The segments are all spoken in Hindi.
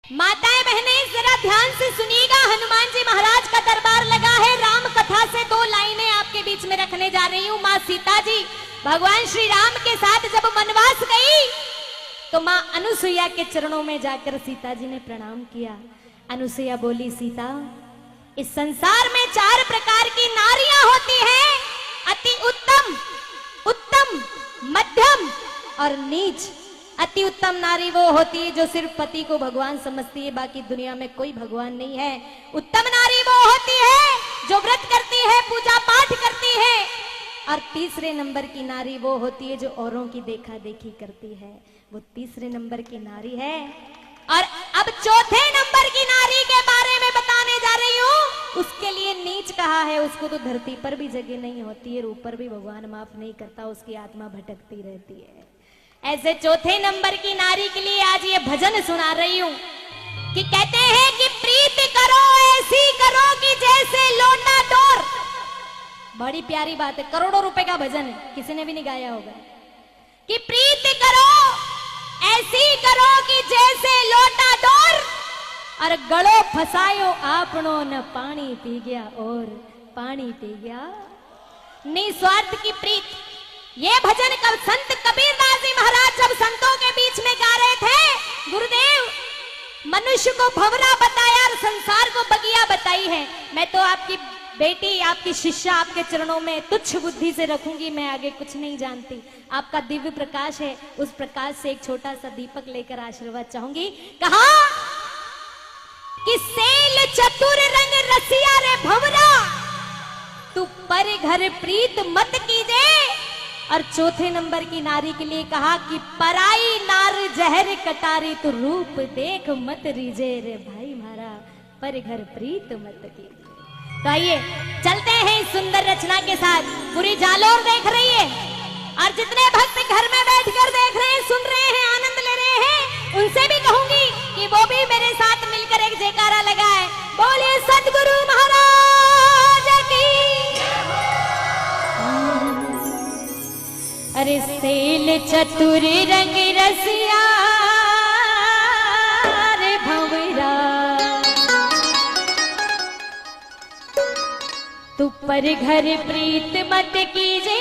माताएं बहनें जरा ध्यान से सुनिएगा। हनुमान जी महाराज का दरबार लगा है। राम कथा से दो लाइनें आपके बीच में रखने जा रही हूँ। माँ सीता जी भगवान श्री राम के साथ जब वनवास गई तो माँ अनुसुईया के चरणों में जाकर सीता जी ने प्रणाम किया। अनुसुईया बोली, सीता, इस संसार में 4 प्रकार की नारियां होती हैं, अति उत्तम, उत्तम, मध्यम और नीच। अति उत्तम नारी वो होती है जो सिर्फ पति को भगवान समझती है, बाकी दुनिया में कोई भगवान नहीं है। उत्तम नारी वो होती है जो व्रत करती है, पूजा पाठ करती है। और तीसरे नंबर की नारी वो होती है जो औरों की देखा देखी करती है, वो तीसरे नंबर की नारी है। और अब चौथे नंबर की नारी के बारे में बताने जा रही हूँ। उसके लिए नीच कहा है, उसको तो धरती पर भी जगह नहीं होती है, ऊपर भी भगवान माफ नहीं करता, उसकी आत्मा भटकती रहती है। ऐसे चौथे नंबर की नारी के लिए आज ये भजन सुना रही हूँ कि कहते हैं कि प्रीत करो ऐसी करो कि जैसे लोटा डोर। बड़ी प्यारी बात है, करोड़ों रुपए का भजन है, किसी ने भी नहीं गाया होगा। कि प्रीत करो ऐसी करो कि जैसे लोटा डोर, और गलो फसायो आपनो न पानी पी गया और पानी पी गया। निस्वार्थ की प्रीत। ये भजन कब संत कबीरदास जी महाराज जब संतों के बीच में गा रहे थे, गुरुदेव मनुष्य को भंवरा बताया और संसार को बगिया बताई है। मैं तो आपकी बेटी, आपकी शिष्या आपके चरणों में तुच्छ बुद्धि से रखूंगी, मैं आगे कुछ नहीं जानती। आपका दिव्य प्रकाश है, उस प्रकाश से एक छोटा सा दीपक लेकर आशीर्वाद चाहूंगी। कहा कि सेल चतुर रंग रसिया रे भंवरा, तू पर घर प्रीत मत कीजे। और चौथे नंबर की नारी के लिए कहा कि पराई नार जहर कटारी, तू रूप देख मत रीजे रे भाई मारा, पर घर प्रीत मत कीजे। तो आइए चलते हैं इस सुंदर रचना के साथ। पूरी जालोर देख रही है और जितने भक्त घर में बैठकर देख रहे हैं, सुन रहे हैं, आनंद ले रहे हैं, उनसे भी कहूंगी कि वो भी मेरे साथ मिलकर एक जयकारा लगाए। बोलिए सद्गुरु महाराज की। अरे सेल चतुर रंग रसिया रे भंवरा, तू पर घर प्रीत मत कीजे।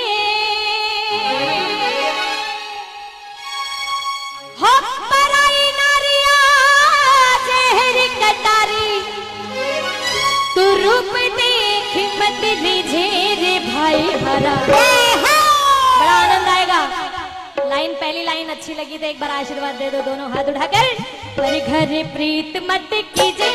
हो पराई नारिया जहर कटारी, तू रूप देख मत लीजे रे भाई हरा। बड़ा आनंद आएगा। लाइन, पहली लाइन अच्छी लगी तो एक बार आशीर्वाद दे दो दोनों हाथ उठाकर। पर घर प्रीत मत कीजे,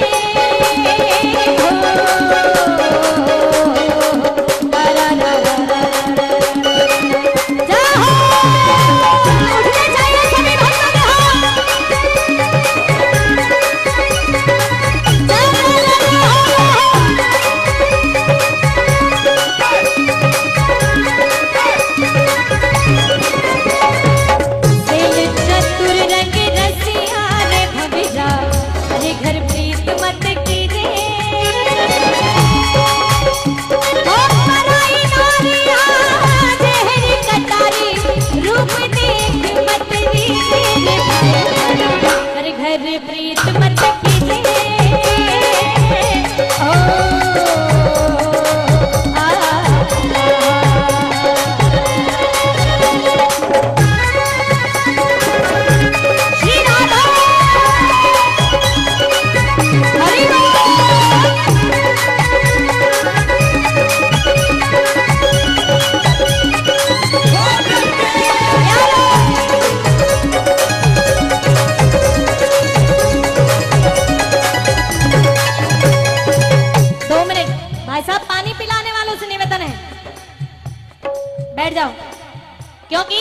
क्योंकि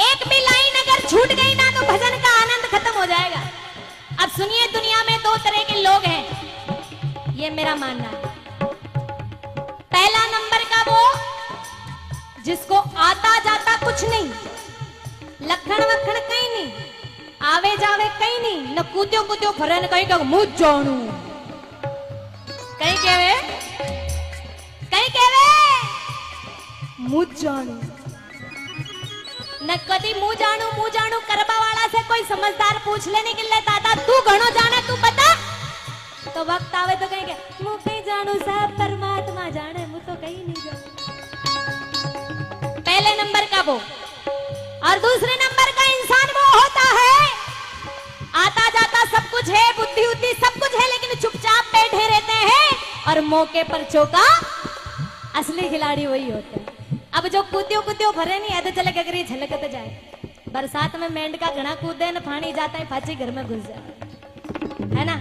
एक भी लाइन अगर छूट गई ना तो भजन का आनंद खत्म हो जाएगा। अब सुनिए, दुनिया में 2 तरह के लोग हैं, ये मेरा मानना है। पहला नंबर का वो जिसको आता जाता कुछ नहीं, लखन वखन कहीं नहीं, आवे जावे कहीं नहीं, न कूद्यो कूद्यो फरन कहीं का मुझ जानू कहीं केवे मुझ जानू, न कदी मुंह जाणू करबा वाला से कोई समझदार पूछ लेने के लिए दादा तू घणो जाने तू बता, तो वक्त आवे तो कहेंगे मुंह पे जाणू सब परमात्मा जाने, मुंह तो कहीं नहीं जाने। पहले नंबर का वो, और दूसरे नंबर का इंसान वो होता है आता जाता सब कुछ है, बुद्धि उद्धि सब कुछ है, लेकिन चुपचाप बैठे रहते हैं और मौके पर चौका। असली खिलाड़ी वही होते हैं। अब जो कूद्यो भरे नहीं है तो चले अगर ये झलकते जाए। बरसात में मेंढका घना कूदे न पानी जाता है फाची घर में घुस जाए, है ना।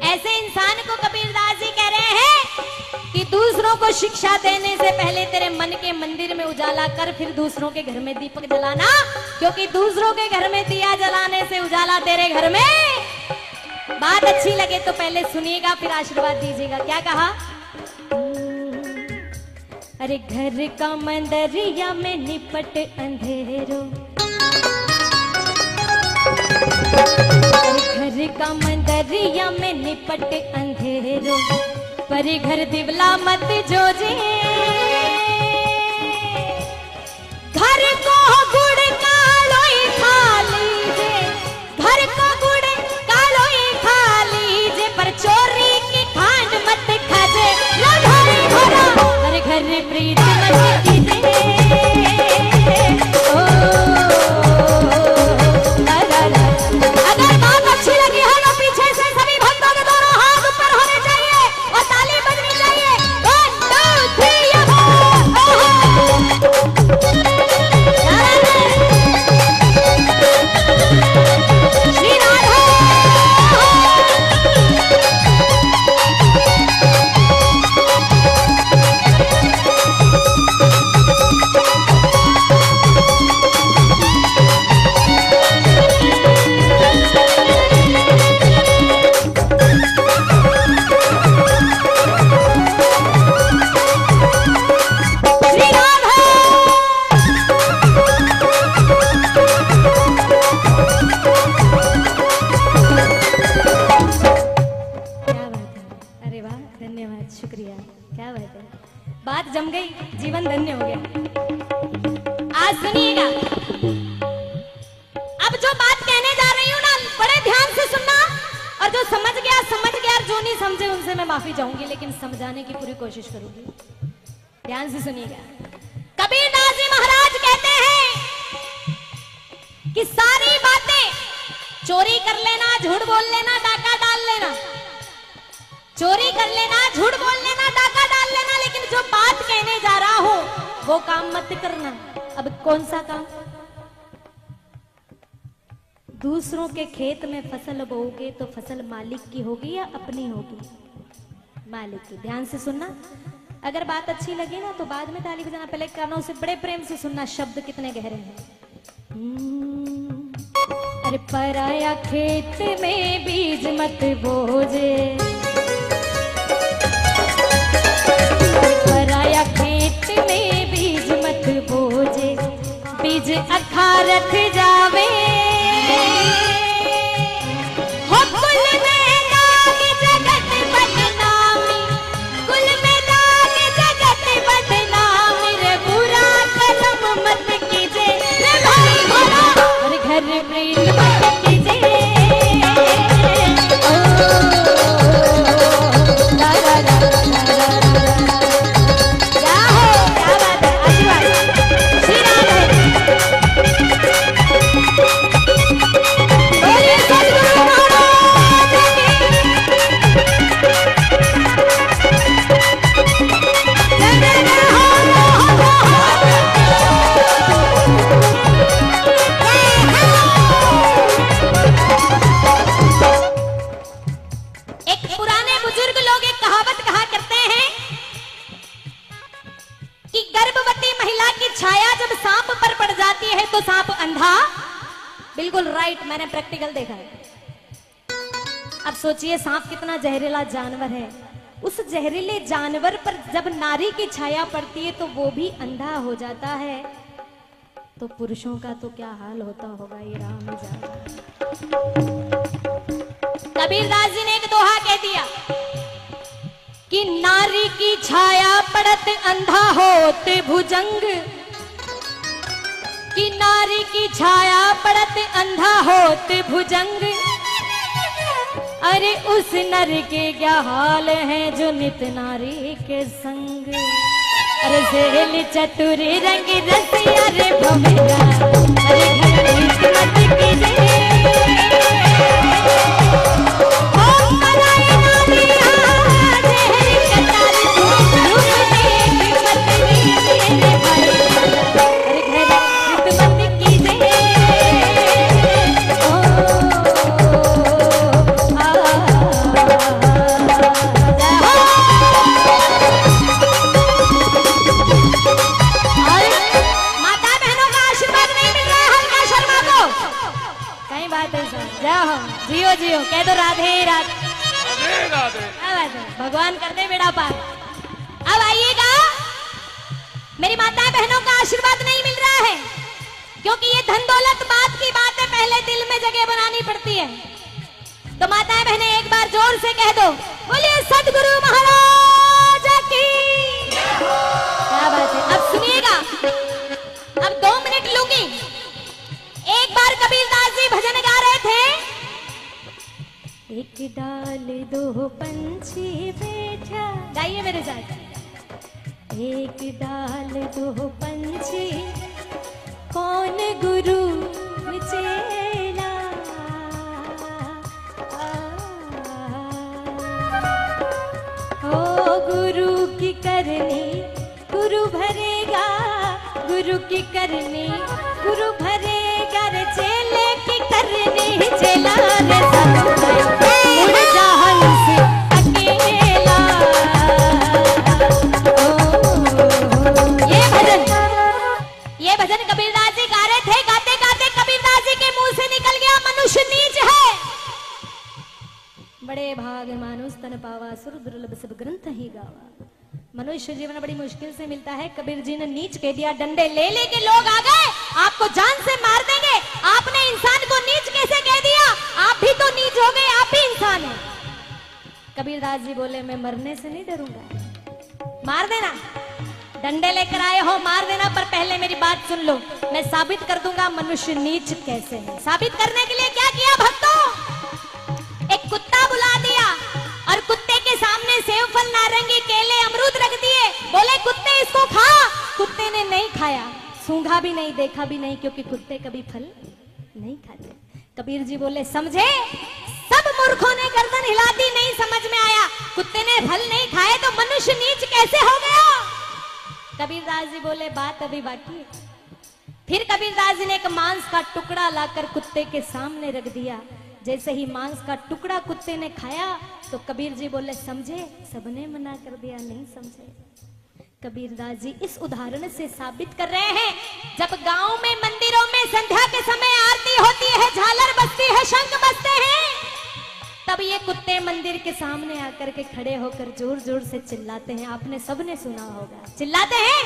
ऐसे इंसान को कबीरदास जी कह रहे हैं कि दूसरों को शिक्षा देने से पहले तेरे मन के मंदिर में उजाला कर, फिर दूसरों के घर में दीपक जलाना, क्योंकि दूसरों के घर में दिया जलाने से उजाला तेरे घर में। बात अच्छी लगे तो पहले सुनिएगा फिर आशीर्वाद दीजिएगा। क्या कहा? अरे घर का मंदरिया में निपट अंधेरों, घर का मंदरिया में निपट अंधेरों, पर घर दिवला मत जोजे, घर को गुड़ कालोई खा लीजे, घर को गुड़ कालोई खा लीजे, पर चोरी की खांड मत खाजे, लधाई घोड़ा पर घर प्रीत मत कीजे। अगर बात अच्छी लगी है तो पीछे से सभी भक्तों के दोनों हाथ ऊपर होने चाहिए और ताली बजनी चाहिए। 1 2 3 श्री राधे। बात जम गई, जीवन धन्य हो गया। आज सुनिएगा, अब जो बात कहने जा रही हूं ना बड़े ध्यान से सुनना, और जो समझ गया, और जो नहीं समझे उनसे मैं माफी चाहूंगी, लेकिन समझाने की पूरी कोशिश करूंगी। ध्यान से सुनिएगा। कबीरदास जी महाराज कहते हैं कि सारी बातें चोरी कर लेना, झूठ बोल लेना, डाका डाल लेना, चोरी कर लेना, झूठ बोल लेना, डाका डाल लेना, लेकिन जो बात कहने जा रहा हूं वो काम मत करना। अब कौन सा काम? दूसरों के खेत में फसल बोओगे तो फसल मालिक की होगी या अपनी होगी? मालिक की। ध्यान से सुनना। अगर बात अच्छी लगे ना तो बाद में ताली बजाना, पहले कानों से बड़े प्रेम से सुनना, शब्द कितने गहरे हैं। अरे पराया खेत में बीज मत बोजे, पराया खेत में बीज मत बोजे, बीज अखारत जावे, हो कुल में दाग जगत बदनामी, कुल में दाग जगत बदनामी, रे बुरा कदम मत कीजे, रे भाई घोड़ा और घर प्रेम मत कीजे। तो सांप अंधा। बिल्कुल राइट, मैंने प्रैक्टिकल देखा है। अब सोचिए सांप कितना जहरीला जानवर है, उस जहरीले जानवर पर जब नारी की छाया पड़ती है तो वो भी अंधा हो जाता है, तो पुरुषों का तो क्या हाल होता होगा ये राम ही जाने। कबीरदास जी ने एक दोहा कह दिया कि नारी की छाया पड़त अंधा होते भुजंग, कि नारी की छाया पड़त अंधा होत भुजंग, अरे उस नर के क्या हाल है जो नित नारी के संग। अरे सेल चतुर रंग रसिया रे भमेरा, अरे घर किस्मत की जय। जियो जियो कह दो राधे राधे राधे, भगवान कर दे बेड़ा पार। अब आइएगा, मेरी माता बहनों का आशीर्वाद नहीं मिल रहा है, क्योंकि ये धन दौलत बात की बात है, पहले दिल में जगह बनानी पड़ती है। तो माताएं बहनें एक बार जोर से कह दो, बोलिए सदगुरु महाराज की। क्या बात है। अब सुनिएगा, अब 2 मिनट लूंगी। एक बार कबीरदास जी भजन गा रहे थे, एक डाल 2 पंछी बैठा, गाइए मेरे साथ। एक डाल 2 पंछी, कौन गुरु चेला, ओ गुरु की करनी गुरु भरेगा, गुरु की करनी गुरु भरेगा, रे चेले की करनी चेला रे उड़ जान से अकेला। ये भजन कबीरदास जी गा रहे थे। गाते गाते कबीरदास जी के मुंह से निकल गया, मनुष्य नीच है। बड़े भाग मानुष तन पावा, सुर दुर्लभ सब ग्रंथ ही गावा। मनुष्य जीवन बड़ी मुश्किल से मिलता है। कबीर जी ने नीच कह दिया, डंडे ले लेके लोग आ गए, आपको जान से मार देंगे। आपने इंसान को नीच कैसे कह दिया? आप भी तो नीच हो गए, आप भी इंसान हैं। कबीरदास जी बोले, मैं मरने से नहीं डरूंगा, मार देना, डंडे लेकर आए हो मार देना, पर पहले मेरी बात सुन लो, मैं साबित कर दूंगा मनुष्य नीच कैसे है। साबित करने के लिए क्या किया भक्तों? एक कुत्ता बुला दिया और कुत्ते के सामने सेव फल, नारंगी, केले, अमरूद रख दिए। बोले कुत्ते इसको खा। कुत्ते ने नहीं खाया, सूंघा भी नहीं, देखा भी नहीं, क्योंकि कुत्ते कभी फल नहीं खाते। कबीर जी बोले, समझे? सब मूर्खों ने गर्दन हिला दी, नहीं समझ में आया। कुत्ते ने फल नहीं खाए तो मनुष्य नीच कैसे हो गया? कबीरदास जी बोले, बात अभी बाकी है। फिर कबीरदास जी ने एक मांस का टुकड़ा लाकर कुत्ते के सामने रख दिया। जैसे ही मांस का टुकड़ा कुत्ते ने खाया तो कबीर जी बोले, समझे? सबने मना कर दिया, नहीं समझे। कबीरदास जी इस उदाहरण से साबित कर रहे हैं, जब गांव में मंदिरों में संध्या के समय आरती होती है, झालर बजती है, शंख बजते हैं, तब ये कुत्ते मंदिर के सामने आकर के खड़े होकर जोर जोर से चिल्लाते हैं। आपने सबने सुना होगा, चिल्लाते हैं।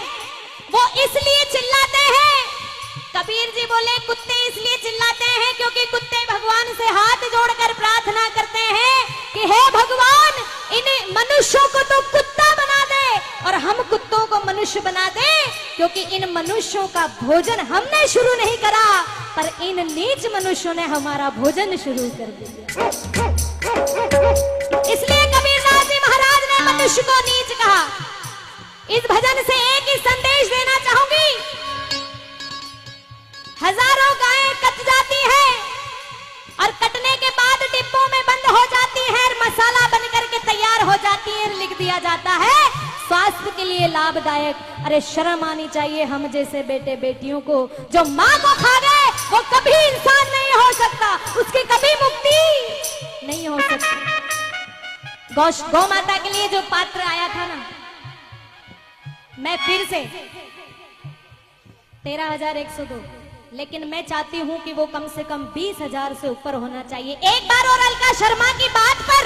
वो इसलिए चिल्लाते हैं, कबीर जी बोले, कुत्ते इसलिए चिल्लाते हैं क्योंकि कुत्ते भगवान से हाथ जोड़कर प्रार्थना करते हैं कि हे भगवान, इन मनुष्यों को तो कुत्ता बना दे और हम कुत्तों को मनुष्य बना दे, क्योंकि इन मनुष्यों का भोजन हमने शुरू नहीं करा, पर इन नीच मनुष्यों ने हमारा भोजन शुरू कर दिया। इसलिए कबीरदास जी महाराज ने मनुष्य को नीच कहा। इस भजन से एक ही संदेश देना चाहूंगी, हजारों गायें कट जाती है और कटने के बाद डिब्बों में बंद हो जाती है और मसाला बनकर के तैयार हो जाती है, लिख दिया जाता है स्वास्थ्य के लिए लाभदायक। अरे शर्म आनी चाहिए हम जैसे बेटे बेटियों को, जो माँ को खा गए वो कभी इंसान नहीं हो सकता, उसकी कभी मुक्ति नहीं हो सकती। गौ माता के लिए जो पात्र आया था ना, मैं फिर से 13,102, लेकिन मैं चाहती हूं कि वो कम से कम 20,000 से ऊपर होना चाहिए। एक बार और अलका शर्मा की बात पर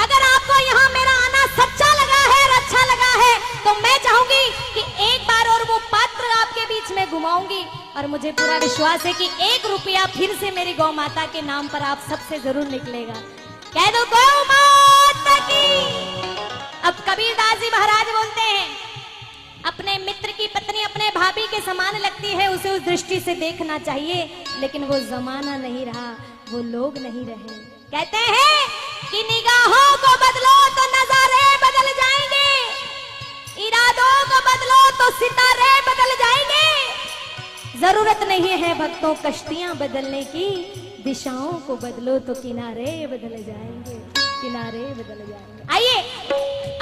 अगर आपको यहाँ मेरा आना सच्चा लगा है और अच्छा लगा है, तो मैं चाहूंगी कि एक बार और वो पात्र आपके बीच में घुमाऊंगी, और मुझे पूरा विश्वास है कि 1 रुपया फिर से मेरी गौ माता के नाम पर आप सबसे जरूर निकलेगा। कह दो गौ माता की। अब कबीरदास जी महाराज बोलते हैं, अपने मित्र की पत्नी अपने भाभी के समान लगती है, उसे उस दृष्टि से देखना चाहिए। लेकिन वो जमाना नहीं रहा, वो लोग नहीं रहे। कहते हैं कि निगाहों को बदलो तो नजारे बदल जाएंगे, इरादों को बदलो तो सितारे बदल जाएंगे। जरूरत नहीं है भक्तों कश्तियां बदलने की, दिशाओं को बदलो तो किनारे बदल जाएंगे, किनारे बदल जाएंगे। आइए,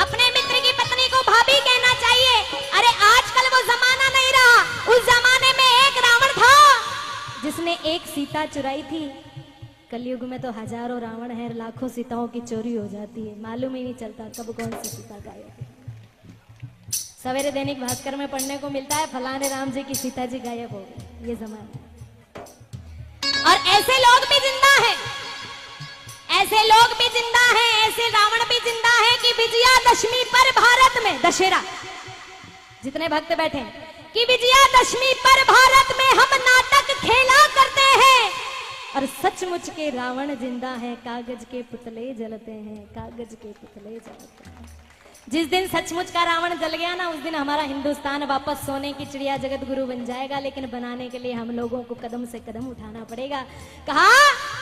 अपने मित्र की पत्नी को भाभी कहना चाहिए। अरे आजकल वो जमाना नहीं रहा, उस जमाने में एक रावण था जिसने एक सीता चुराई थी। कलयुग में तो हजारों रावण है, लाखों सीताओं की चोरी हो जाती है, मालूम ही नहीं चलता कब कौन सी सीता गायब है। सवेरे दैनिक भास्कर में पढ़ने को मिलता है फलाने राम जी की सीता जी गायब हो गई। ये जमाना है। और ऐसे लोग भी जिंदा हैं, ऐसे लोग भी जिंदा हैं, ऐसे रावण भी जिंदा हैं कि विजयादशमी पर भारत में, दशहरा जितने भक्त बैठे हैं, कि विजयादशमी पर भारत में हम नाटक खेला करते हैं। और सचमुच के रावण जिंदा है, कागज के पुतले जलते हैं, कागज के पुतले जलते हैं। जिस दिन सचमुच का रावण जल गया ना, उस दिन हमारा हिंदुस्तान वापस सोने की चिड़िया जगत गुरु बन जाएगा। लेकिन बनाने के लिए हम लोगों को कदम से कदम उठाना पड़ेगा। कहा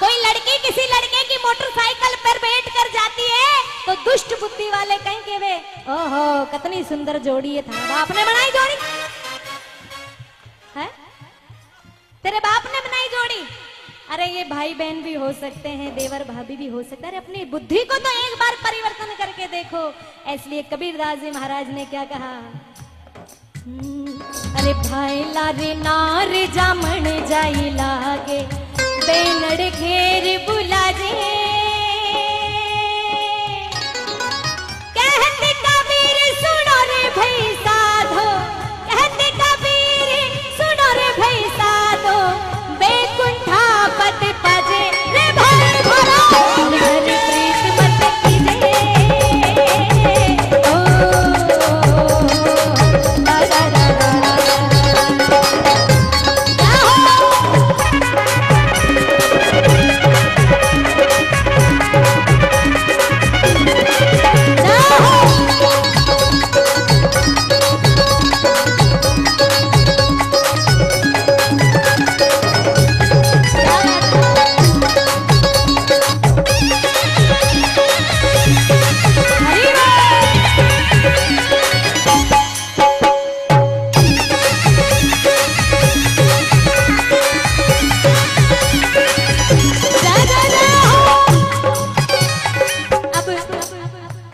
कोई लड़की किसी लड़के की मोटरसाइकिल पर बैठ कर जाती है तो दुष्ट बुद्धि वाले कहेंगे वे ओहो कितनी सुंदर जोड़ी है, था बाप ने बनाई जोड़ी है, तेरे बाप ने बनाई जोड़ी। अरे ये भाई बहन भी हो सकते हैं, देवर भाभी भी हो सकता है। अरे अपनी बुद्धि को तो एक बार परिवर्तन करके देखो। इसलिए कबीरदास जी महाराज ने क्या कहा, अरे भाई लारे नार जामन जाई लागे बेनड़ घेर बुला जे, कहते कबीर सुनो रे भाई साधो, कहते कबीर सुनो रे भाई साधो, बेकुंठा पद पजे रे भाई भरा घर प्रीत मत कीजे। ओ दा दा दा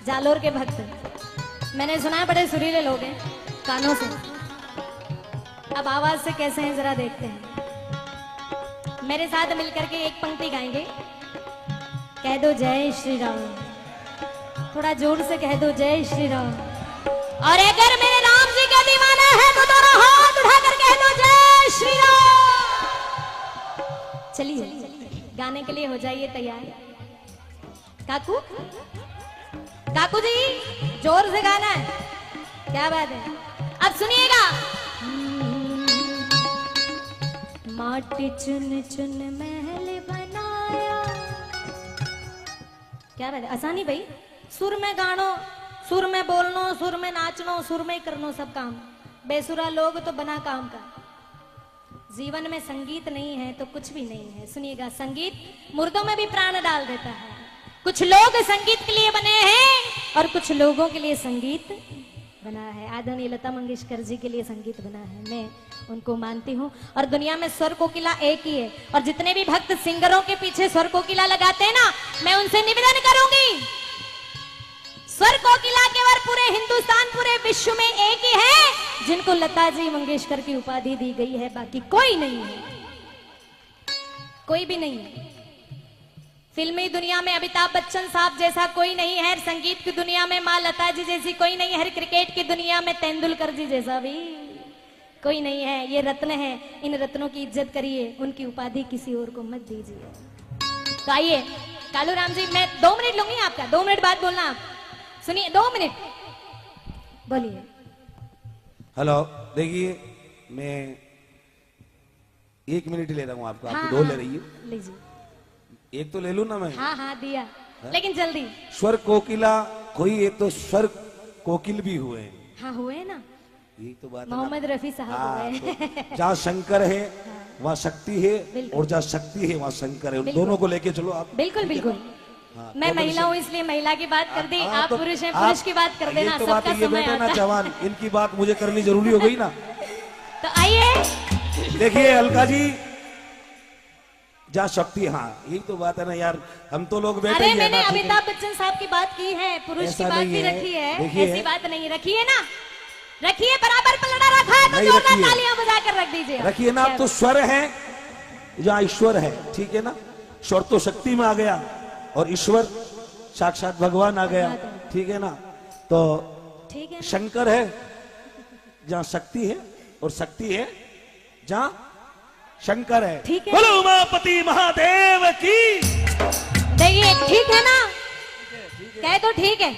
जालोर के भक्त मैंने सुना है बड़े सुरीले लोग हैं कानों से। अब आवाज से कैसे हैं जरा देखते हैं। मेरे साथ मिलकर के एक पंक्ति गाएंगे। कह दो जय श्री राम, थोड़ा जोर से कह दो जय श्री राम। और अगर मेरे राम जी का दीवाना है तो दोनों हाथ उठाकर कह दो जय श्री राम। चलिए गाने के लिए हो जाइए तैयार। काकू काकू जी जोर से गाना है, क्या बात है। अब सुनिएगा। माटी चुन चुन महल बनाया, क्या बात है। आसानी भाई, सुर में गानो, सुर में बोलनो, सुर में नाचनो, सुर में करनो सब काम। बेसुरा लोग तो बना काम का। जीवन में संगीत नहीं है तो कुछ भी नहीं है। सुनिएगा, संगीत मुर्दों में भी प्राण डाल देता है। कुछ लोग संगीत के लिए बने हैं और कुछ लोगों के लिए संगीत बना है। आदरणीय लता मंगेशकर जी के लिए संगीत बना है, मैं उनको मानती हूँ। और दुनिया में स्वर कोकिला एक ही है। और जितने भी भक्त सिंगरों के पीछे स्वर कोकिला लगाते हैं ना, मैं उनसे निवेदन करूंगी, स्वर कोकिला केवल पूरे हिंदुस्तान पूरे विश्व में एक ही है जिनको लता जी मंगेशकर की उपाधि दी गई है, बाकी कोई नहीं है, कोई भी नहीं है। फिल्मी दुनिया में अमिताभ बच्चन साहब जैसा कोई नहीं है, संगीत की दुनिया में माँ लता जी जैसी कोई नहीं है, क्रिकेट की दुनिया में तेंदुलकर जी जैसा भी कोई नहीं है। ये रत्न है, इन रत्नों की इज्जत करिए, उनकी उपाधि किसी और को मत दीजिए। तो आइए कालू राम जी, मैं 2 मिनट लूंगी आपका, 2 मिनट बाद बोलना आप। सुनिए, 2 मिनट बोलिए। हेलो, देखिए मैं 1 मिनट ही ले रहा हूँ आपका, आप 2 ले रही है। लीजिए, एक तो ले लूं ना मैं। हाँ दिया है? लेकिन जल्दी। स्वर कोकिला कोई, एक तो स्वर कोकिल भी हुए। हाँ हुए ना। यही तो बात है ना। मोहम्मद रफी साहब हो हाँ, गए। तो जहाँ शंकर है वहाँ शक्ति है, बिल्कुल। और जहाँ शक्ति है वहाँ शंकर है, उन बिल्कुल। दोनों को लेके चलो आप। बिल्कुल बिल्कुल। हाँ, मैं दोनों महिला हूँ इसलिए महिला की बात कर दी, हाँ, आप तो पुरुष हैं आप- पुरुष की बात कर देना, ये तो बात सबका है, ये समय बैठे ना आता है। जवान, इनकी बात मुझे करनी जरूरी हो गई ना। तो आइए देखिए अलका जी, जहाँ शक्ति, हाँ यही तो बात है ना यार, हम तो लोग बैठे अरे ही है मैंने ना, ठीक है? अमिताभ बच्चन साहब की बात की है, पुरुष की ऐसा बात नहीं भी है। रखी है, देखिए ऐसी बात नहीं रखी है ना, रखिए बराबर पलड़ा रखा है तो नहीं जोरदार रखी है। तालियां बजा कर रख दीजिए। रखिए ना, आप तो स्वर है जहाँ ईश्वर है, ठीक है ना। स्वर तो शक्ति में आ गया और ईश्वर साक्षात भगवान आ गया, ठीक है ना। तो ठीक है ना? शंकर है जहाँ शक्ति है, और शक्ति है जहाँ शंकर है। ठीक है। बोलो उमापति महादेव की। देखिए ठीक है ना, कहे तो ठीक है।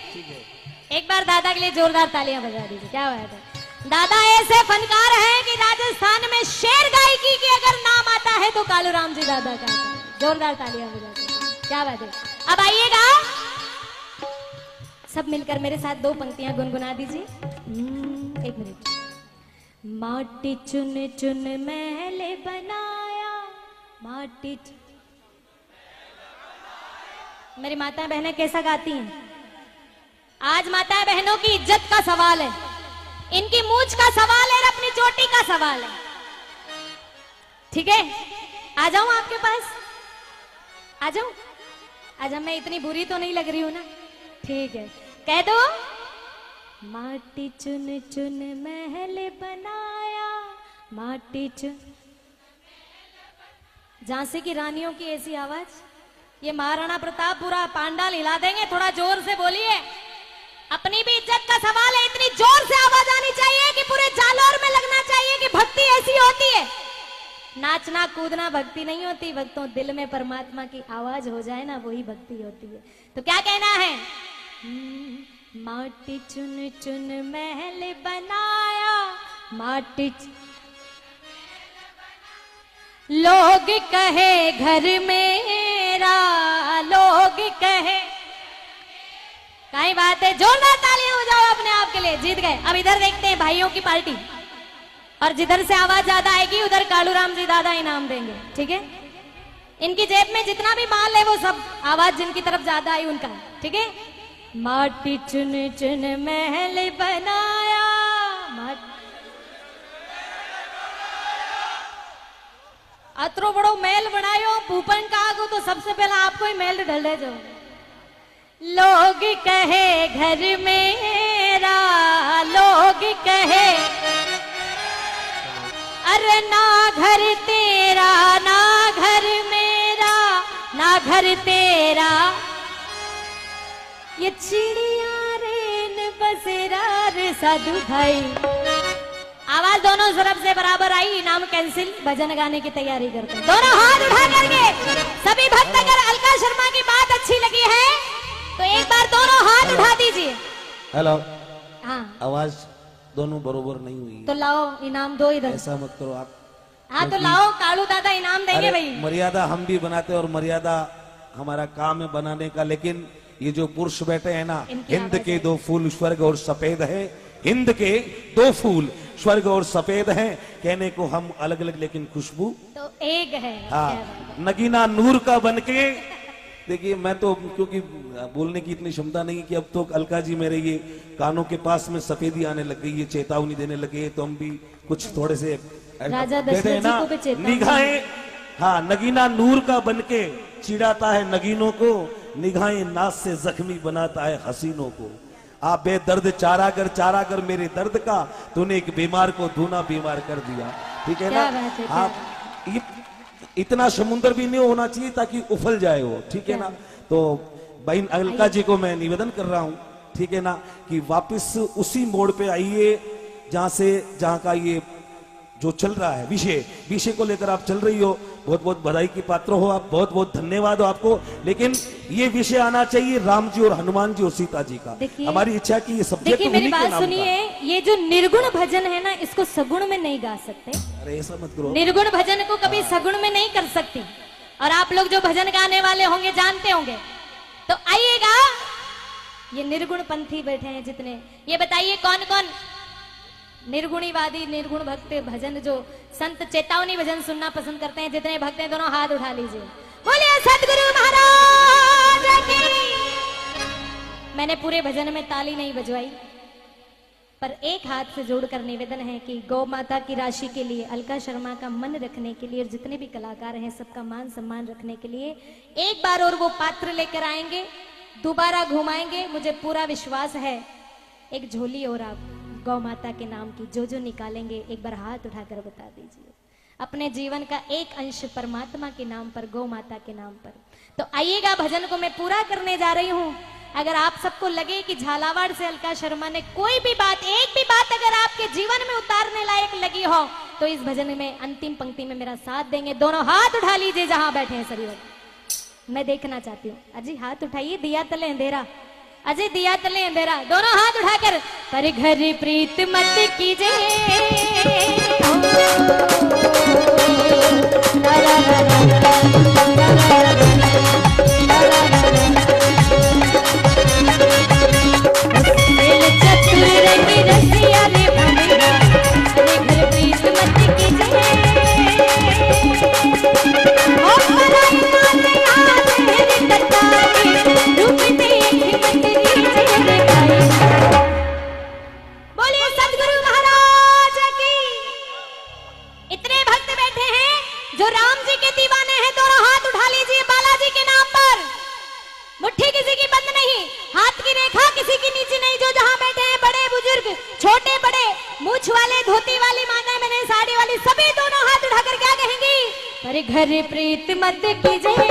एक बार दादा के लिए जोरदार तालियां बजा दीजिए, क्या बात है। दादा ऐसे फनकार हैं कि राजस्थान में शेर गायकी की अगर नाम आता है तो कालूराम जी दादा का आता है। जोरदार तालियां बजा दीजिए, क्या बात है। अब आइएगा, सब मिलकर मेरे साथ दो पंक्तियां गुनगुना दीजिए। एक मिनट। माटी चुन चुन महल बनाया, माटी मेरी माता बहनें कैसा गाती हैं। आज माता बहनों की इज्जत का सवाल है, इनकी मूंछ का सवाल है और अपनी चोटी का सवाल है, ठीक है। आ जाऊं आपके पास, आ जाऊं। आज मैं इतनी बुरी तो नहीं लग रही हूं ना, ठीक है। कह दो, माटी चुन चुन महल बनाया, माटी चुन। झांसी की रानियों की ऐसी आवाज, ये महाराणा प्रताप पूरा पांडाल हिला देंगे। थोड़ा जोर से बोलिए, अपनी भी इज्जत का सवाल है, इतनी जोर से आवाज आनी चाहिए कि पूरे जालौर में लगना चाहिए कि भक्ति ऐसी होती है। नाचना कूदना भक्ति नहीं होती, भक्तों दिल में परमात्मा की आवाज हो जाए ना, वही भक्ति होती है। तो क्या कहना है। माटी चुन चुन महल बनाया, माटी लोग कहे घर मेरा, लोग कहे। कई बात है, जोरदार तालियां बजाओ अपने आप के लिए, जीत गए। अब इधर देखते हैं भाइयों की पार्टी, और जिधर से आवाज ज्यादा आएगी उधर कालूराम जी दादा इनाम देंगे, ठीक है। इनकी जेब में जितना भी माल है वो सब आवाज जिनकी तरफ ज्यादा आई उनका, ठीक है। माटी चुन चुन महल बनाया, अतरो बड़ो महल बनायो, पूपन का आगो तो सबसे पहला आपको ही महल ढले जाओ। लोग कहे घर मेरा, लोग कहे अरे ना घर तेरा, ना घर मेरा, ना घर तेरा, ये चिड़िया रेन बसेरार साधु भाई। आवाज दोनों तरफ से बराबर आई, इनाम कैंसिल, भजन गाने की तैयारी करते हैं। दोनों हाथ उठा करके सभी भक्त, अगर अलका शर्मा की बात अच्छी लगी है तो एक बार दोनों हाथ उठा दीजिए। हेलो, हाँ आवाज दोनों बरोबर नहीं हुई, तो लाओ इनाम दो इधर। ऐसा मत करो आप। हाँ तो लाओ, कालू दादा इनाम देंगे अरे भाई। मर्यादा हम भी बनाते हैं और मर्यादा हमारा काम है बनाने का, लेकिन ये जो पुरुष बैठे हैं ना, इनकी हिंद आवाज के है। दो फूल स्वर्ग और सफेद है, हिंद के दो फूल स्वर्ग और सफेद हैं, कहने को हम अलग अलग लेकिन खुशबू तो एक है। हाँ, नगीना नूर का बनके। देखिए मैं तो क्योंकि बोलने की इतनी क्षमता नहीं कि अब तो अलका जी मेरे ये कानों के पास में सफेदी आने लग गई, ये चेतावनी देने लगे, तो हम भी कुछ थोड़े से राजा देते दशरथ हैं जी ना को भी चेतावनी। निगाहें। हाँ, नगीना नूर का बनके चिढ़ाता है नगीनों को, निगाहें नाज से जख्मी बनाता है हसीनों को। आप बेदर्द चारागर मेरे दर्द का, तूने एक बीमार को दूना बीमार कर दिया, ठीक है ना। क्या बात है, क्या आप ये इतना समुद्र भी नहीं होना चाहिए ताकि उफल जाए वो, ठीक है ना। तो बहन अलका जी को मैं निवेदन कर रहा हूं, ठीक है ना, कि वापस उसी मोड़ पे आइए जहां का ये जो चल रहा है विषय को लेकर आप चल रही हो। बहुत बहुत बधाई की पात्र हो आप, बहुत बहुत धन्यवाद हो आपको। लेकिन ये विषय आना चाहिए राम जी और हनुमान जी और सीता जी का। हमारी इच्छा की ये सब्जेक्ट। देखिए मेरी बात सुनिए, ये जो निर्गुण भजन है ना, इसको सगुण में नहीं गा सकते। अरे ऐसा मत करो, निर्गुण भजन को कभी सगुण में नहीं कर सकती। और आप लोग जो भजन गाने वाले होंगे जानते होंगे, तो आइएगा। ये निर्गुण पंथी बैठे हैं जितने, ये बताइए कौन कौन निर्गुणीवादी निर्गुण भक्त भजन जो संत चेतावनी भजन सुनना पसंद करते हैं, जितने भक्त हैं दोनों हाथ उठा लीजिए। बोलिए सतगुरु महाराज की। मैंने पूरे भजन में ताली नहीं बजवाई, पर एक हाथ से जोड़कर निवेदन है कि गौ माता की राशि के लिए, अलका शर्मा का मन रखने के लिए और जितने भी कलाकार हैं सबका मान सम्मान रखने के लिए एक बार और वो पात्र लेकर आएंगे, दोबारा घुमाएंगे। मुझे पूरा विश्वास है एक झोली और आप गौ माता के नाम की जो जो निकालेंगे, एक बार हाथ उठाकर बता दीजिए। अपने जीवन का एक अंश परमात्मा के नाम पर, गौ माता के नाम पर। तो आइएगा, भजन को मैं पूरा करने जा रही हूं। अगर आप सबको लगे कि झालावाड़ से अलका शर्मा ने कोई भी बात, एक भी बात अगर आपके जीवन में उतारने लायक लगी हो, तो इस भजन में अंतिम पंक्ति में मेरा साथ देंगे। दोनों हाथ उठा लीजिए जहां बैठे हैं सभी लोग। मैं देखना चाहती हूँ। अजी हाथ उठाइए, दिया तले अंधेरा। अजय दिया तले अंधेरा, दोनों हाथ उठाकर। पर घर प्रीत मत कीजिए, छोटे बड़े, मूछ वाले, धोती वाली, माना मैंने साड़ी वाली, सभी दोनों हाथ उठाकर क्या कहेंगी? पर घर प्रीत मत कीजिए।